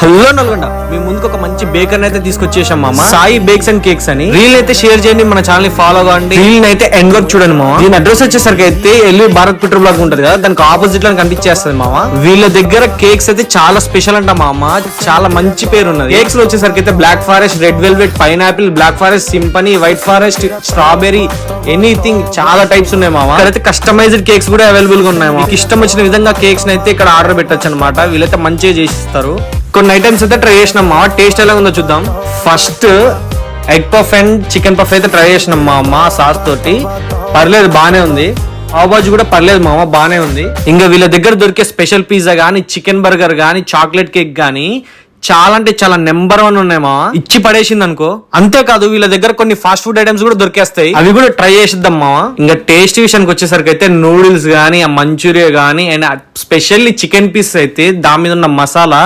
Hello Nalgonda మీ ముందుకు ఒక మంచి బేకర్ అయితే తీసుకొచ్చేసాం మామ. సాయి బేక్స్ అండ్ కేక్స్ అని. రీల్ అయితే షేర్ చేయండి, మన ఛానల్ ఫాలో కావండి. రీల్ అయితే ఎండ్ వరకు చూడండి మామ. దీని అడ్రస్ వచ్చేసరికి అయితే ఎల్వి భారత్ పెట్రోల్ బ్లాక్ ఉంటది కదా, దానికి ఆపోజిట్ లో కనిపించేస్తుంది మామ. వీళ్ళ దగ్గర కేక్స్ అయితే చాలా స్పెషల్ అంట మామ, చాలా మంచి పేరు ఉన్నది. కేక్స్ లో వచ్చేసరికి అయితే black forest, red velvet, pineapple, black forest, సింపనీ, వైట్ ఫారెస్ట్, స్ట్రాబెరీ, ఎనీథింగ్ చాలా టైప్స్ ఉన్నాయి మామ. ఇక్కడైతే కస్టమైజ్డ్ కేక్స్ కూడా అవైలబుల్ గా ఉన్నాయి. మీకు ఇష్టం వచ్చిన విధంగా కేక్స్ అయితే ఇక్కడ ఆర్డర్ పెట్టచ్చు అనమాట. వీళ్ళైతే మంచిగా చేసిస్తారు. కొన్ని ఐటమ్స్ అయితే ట్రై చేసినాం మా, టేస్ట్ ఎలా ఉందో చూద్దాం. First egg puff and chicken puff అయితే ట్రై చేసినాం మా సాస్ తోటి. పర్లేదు, బానే ఉంది. పావ్ బాజీ కూడా పర్లేదు మామ, బానే ఉంది. ఇంకా వీళ్ళ దగ్గర దొరికే స్పెషల్ పిజ్జా గానీ, చికెన్ బర్గర్ గానీ, చాక్లెట్ కేక్ గానీ చాలా అంటే చాలా నెంబర్ 1 ఉన్నాయి మా. ఇచ్చి పడేసింది అనుకో. అంతేకాదు వీళ్ళ దగ్గర కొన్ని ఫాస్ట్ ఫుడ్ ఐటమ్స్ కూడా దొరికేస్తాయి, అవి కూడా ట్రై చేసిద్దాం మామ. ఇంకా టేస్ట్ విషయానికి వచ్చేసరికి అయితే నూడిల్స్ గానీ, ఆ మంచూరియా గానీ, అండ్ స్పెషల్లీ చికెన్ పీస్ అయితే దాని మీద ఉన్న మసాలా